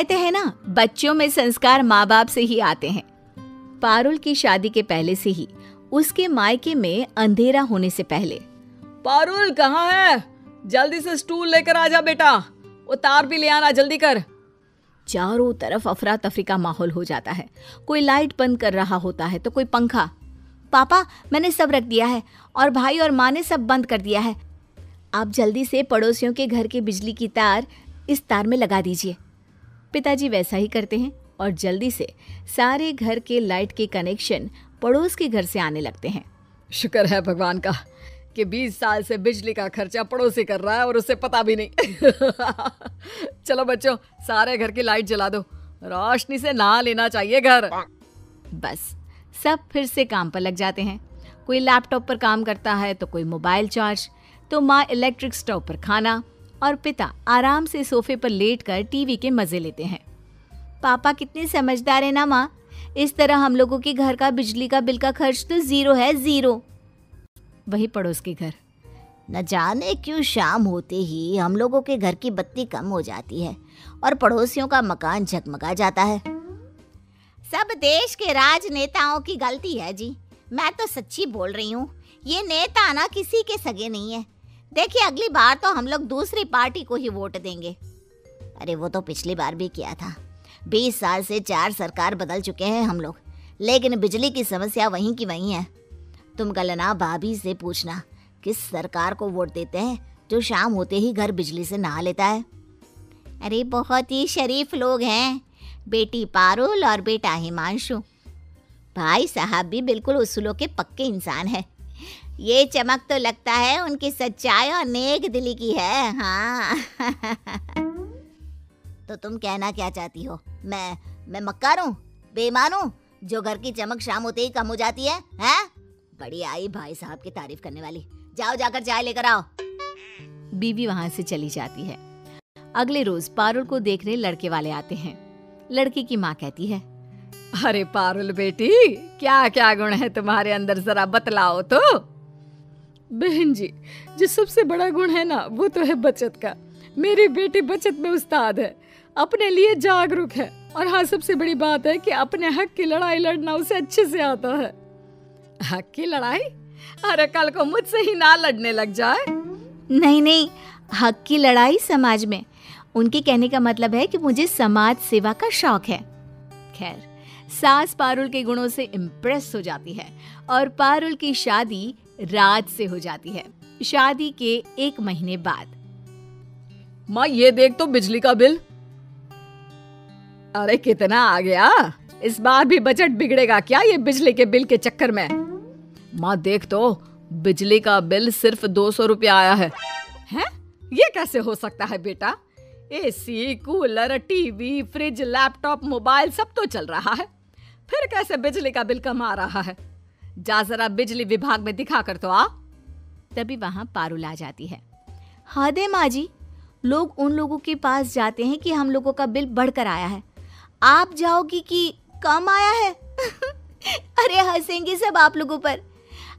कहते हैं ना, बच्चों में संस्कार माँ बाप से ही आते हैं। पारुल की शादी के पहले से ही उसके मायके में अंधेरा होने से पहले, पारुल कहाँ है? जल्दी से स्टूल लेकर आ जा बेटा, वो तार भी ले आना, जल्दी कर। चारों तरफ अफरा तफरी का माहौल हो जाता है। कोई लाइट बंद कर रहा होता है तो कोई पंखा। पापा, मैंने सब रख दिया है और भाई और माँ ने सब बंद कर दिया है। आप जल्दी से पड़ोसियों के घर की बिजली की तार इस तार में लगा दीजिए। पिताजी वैसा ही करते हैं और जल्दी से सारे घर के लाइट के कनेक्शन पड़ोस के घर से आने लगते हैं। शुक्र है भगवान का कि 20 साल से बिजली का खर्चा पड़ोसी कर रहा है और उसे पता भी नहीं। चलो बच्चों, सारे घर की लाइट जला दो, रोशनी से नहा लेना चाहिए घर। बस सब फिर से काम पर लग जाते हैं। कोई लैपटॉप पर काम करता है तो कोई मोबाइल चार्ज, तो माँ इलेक्ट्रिक स्टोव पर खाना और पिता आराम से सोफे पर लेटकर टीवी के मजे लेते हैं। पापा कितने समझदार है ना माँ, इस तरह हम लोगों के घर का बिजली का बिल का खर्च तो 0 है, 0। वही पड़ोस के घर, न जाने क्यों शाम होते ही हम लोगों के घर की बत्ती कम हो जाती है और पड़ोसियों का मकान झगमगा जाता है। सब देश के राजनेताओं की गलती है जी, मैं तो सच्ची बोल रही हूँ। ये नेता ना किसी के सगे नहीं है। देखिए, अगली बार तो हम लोग दूसरी पार्टी को ही वोट देंगे। अरे वो तो पिछली बार भी किया था। 20 साल से 4 सरकार बदल चुके हैं हम लोग, लेकिन बिजली की समस्या वहीं की वहीं है। तुम गलना भाभी से पूछना किस सरकार को वोट देते हैं जो शाम होते ही घर बिजली से नहा लेता है। अरे बहुत ही शरीफ लोग हैं, बेटी पारुल और बेटा हिमांशु। भाई साहब भी बिल्कुल उसूलों के पक्के इंसान है। ये चमक तो लगता है उनकी सच्चाई और नेक दिली की है। हाँ। तो तुम कहना क्या चाहती हो? मैं मक्कार हूँ, बेईमान हूँ, जो घर की चमक शाम होते ही कम हो जाती है? हैं? बड़ी आई भाई साहब की तारीफ करने वाली। जाओ जाकर चाय लेकर आओ। बीवी वहां से चली जाती है। अगले रोज पारुल को देखने लड़के वाले आते हैं। लड़की की माँ कहती है, अरे पारुल बेटी, क्या क्या गुण है तुम्हारे अंदर, जरा बतलाओ तो। बहन जी, जो सबसे बड़ा गुण है ना, वो तो है बचत का। मेरी बेटी बचत में उस्ताद है, अपने लिए जागरूक है, और हाँ, सबसे बड़ी बात है कि अपने हक की लड़ाई लड़ना उसे अच्छे से आता है। हक की लड़ाई? अरे कल को मुझसे ही ना लड़ने लग जाए। नहीं, हक की लड़ाई समाज में। उनके कहने का मतलब है कि मुझे समाज सेवा का शौक है। खैर, सास पारुल के गुणों से इम्प्रेस हो जाती है और पारुल की शादी राज से हो जाती है। शादी के 1 महीने बाद, माँ ये देख तो बिजली का बिल। अरे कितना आ गया? इस बार भी बजट बिगड़ेगा क्या ये बिजली के बिल के चक्कर में? माँ देख तो, बिजली का बिल सिर्फ 200 रुपया आया है। हैं? ये कैसे हो सकता है बेटा? AC, cooler, TV, fridge, laptop, mobile सब तो चल रहा है, फिर कैसे बिजली का बिल कम आ रहा है? जा जरा बिजली विभाग में दिखा कर तो आ। तभी वहां पारुल आ जाती है। हद है माँ जी, लोग उन लोगों के पास जाते हैं कि हम लोगों का बिल बढ़कर आया है, आप जाओगी कि कम आया है? अरे हंसेंगे सब आप लोगों पर।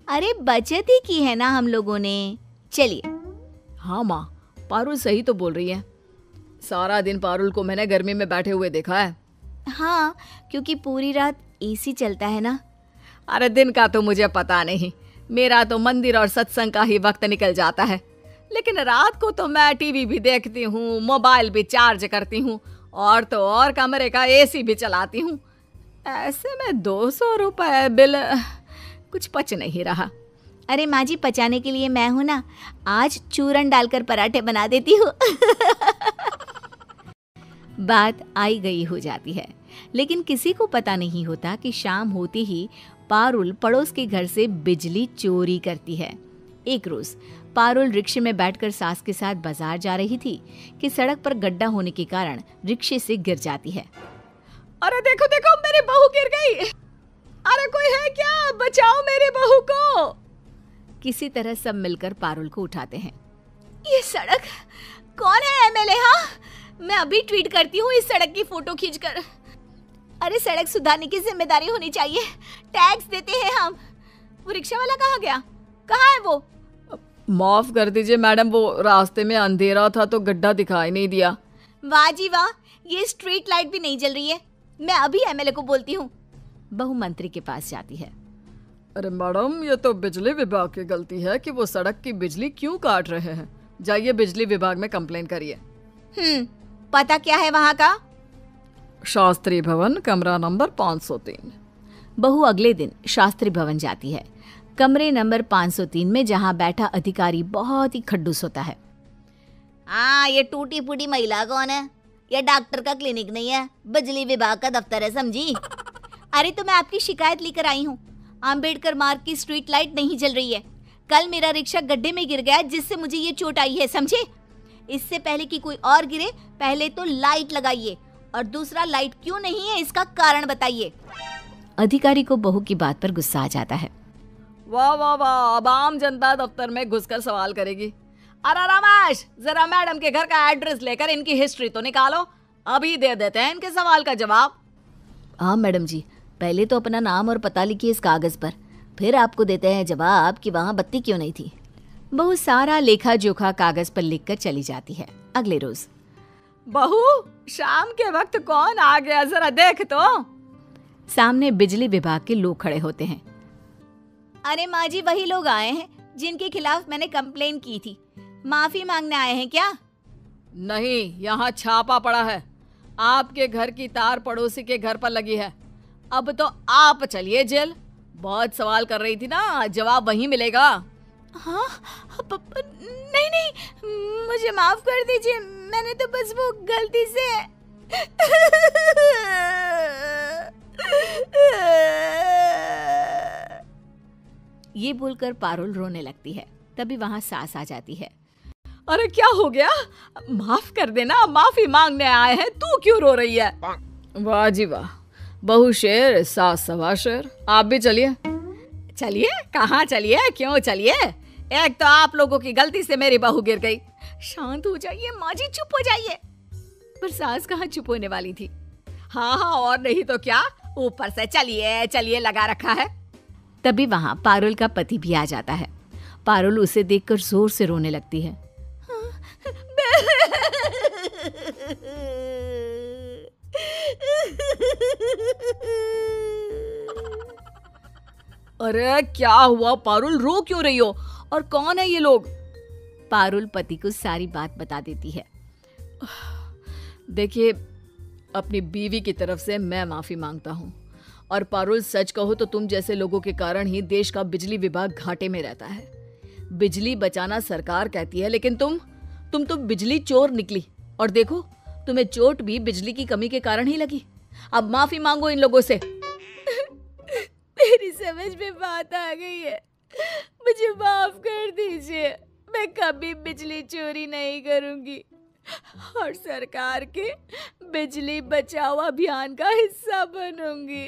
अरे बचत ही की है ना हम लोगों ने। चलिए। हाँ माँ, पारुल सही तो बोल रही है। सारा दिन पारुल को मैंने गर्मी में बैठे हुए देखा है। हाँ, क्योंकि पूरी रात एसी चलता है ना। अरे दिन का तो मुझे पता नहीं, मेरा तो मंदिर और सत्संग का ही वक्त निकल जाता है, लेकिन रात को तो मैं टीवी भी देखती हूँ, मोबाइल भी चार्ज करती हूँ, और तो और कमरे का एसी भी चलाती हूँ। ऐसे में 200 रुपए बिल कुछ पच नहीं रहा। अरे माँ जी, पचाने के लिए मैं हूँ ना, आज चूरन डालकर पराठे बना देती हूँ। बात आई गई हो जाती है, लेकिन किसी को पता नहीं होता कि शाम होते ही पारुल पड़ोस के घर से बिजली चोरी करती है। एक रोज पारुल रिक्शे में बैठकर सास के साथ बाजार जा रही थी कि सड़क पर गड्ढा होने के कारण रिक्शे से गिर जाती है। अरे देखो देखो, मेरी बहू गिर गई। अरे कोई है क्या? बचाओ मेरी बहू को। किसी तरह सब मिलकर पारुल को उठाते हैं। ये सड़क कौन है एमएलए? हाँ, मैं अभी ट्वीट करती हूँ इस सड़क की फोटो खींचकर। अरे सड़क सुधारने की जिम्मेदारी होनी चाहिए, टैक्स देते हैं हम। वो रिक्शा वाला कहाँ गया? कहाँ है वो? माफ कर दीजिए मैडम, वो रास्ते में अंधेरा था तो गड्ढा दिखाई नहीं दिया। वाह जी वाह, ये स्ट्रीट लाइट भी नहीं जल रही है। मैं अभी एमएलए को बोलती हूँ। बहू मंत्री के पास जाती है। अरे मैडम, ये तो बिजली विभाग की गलती है कि वो सड़क की बिजली क्यों काट रहे हैं। जाइए बिजली विभाग में कंप्लेन करिए। पता क्या है वहाँ का? शास्त्री भवन, कमरा नंबर 503। बहू अगले दिन शास्त्री भवन जाती है। कमरे नंबर 503 में जहाँ बैठा अधिकारी बहुत ही खड्डूस होता है। हाँ, ये टूटी फूटी महिला कौन है? ये डॉक्टर का क्लिनिक नहीं है, बिजली विभाग का दफ्तर है, समझी? अरे तो मैं आपकी शिकायत लेकर आई हूँ। अम्बेडकर मार्ग की स्ट्रीट लाइट नहीं जल रही है। कल मेरा रिक्शा गड्ढे में गिर गया जिससे मुझे ये चोट आई है, समझे? इससे पहले कि कोई और गिरे, पहले तो लाइट लगाइए, और दूसरा लाइट क्यों नहीं है इसका कारण बताइए। अधिकारी को बहू की बात पर गुस्सा आ जाता है। वाह वाह वाह, अब आम जनता दफ्तर में घुसकर सवाल करेगी। अरे रमेश, जरा मैडम के घर का एड्रेस लेकर इनकी हिस्ट्री तो निकालो, अभी दे देते हैं इनके सवाल का जवाब। हाँ मैडम जी, पहले तो अपना नाम और पता लिखिए इस कागज पर, फिर आपको देते हैं जवाब कि वहाँ बत्ती क्यों नहीं थी। बहू सारा लेखा जोखा कागज पर लिखकर चली जाती है। अगले रोज, बहू, शाम के वक्त कौन आ गया, जरा देख तो। सामने बिजली विभाग के लोग खड़े होते हैं। अरे माँ जी, वही लोग आए हैं जिनके खिलाफ मैंने कंप्लेन की थी। माफी मांगने आए हैं क्या? नहीं, यहाँ छापा पड़ा है। आपके घर की तार पड़ोसी के घर पर लगी है। अब तो आप चलिए जेल। बहुत सवाल कर रही थी ना, जवाब वहीं मिलेगा। हाँ, नहीं नहीं, मुझे माफ कर दीजिए, मैंने तो बस वो गलती से। ये बोलकर पारुल रोने लगती है। तभी वहां सास आ जाती है। अरे क्या हो गया? माफ कर देना, माफी मांगने आए हैं, तू क्यों रो रही है? वाह जी वाह, बहू शेर, सास सवा शेर। आप भी चलिए। चलिए? कहाँ चलिए, क्यों चलिए? एक तो आप लोगों की गलती से मेरी बहू गिर गई। शांत हो जाइए माँ जी, चुप हो जाइए। पर सास कहाँ चुप होने वाली थी। हाँ हाँ, और नहीं तो क्या, ऊपर से चलिए चलिए लगा रखा है। तभी वहां पारुल का पति भी आ जाता है। पारुल उसे देखकर जोर से रोने लगती है। अरे क्या हुआ पारुल, रो क्यों रही हो? और कौन है ये लोग? पारुल पति को सारी बात बता देती है। देखिए, अपनी बीवी की तरफ से मैं माफी मांगता हूँ। और पारुल, सच कहो तो तुम जैसे लोगों के कारण ही देश का बिजली विभाग घाटे में रहता है। बिजली बचाना सरकार कहती है, लेकिन तुम तो बिजली चोर निकली। और देखो, तुम्हें चोट भी बिजली की कमी के कारण ही लगी। अब माफी मांगो इन लोगों से। मेरी समझ में बात आ गई है, मुझे माफ कर दीजिए। मैं कभी बिजली चोरी नहीं करूंगी और सरकार के बिजली बचाओ अभियान का हिस्सा बनूंगी।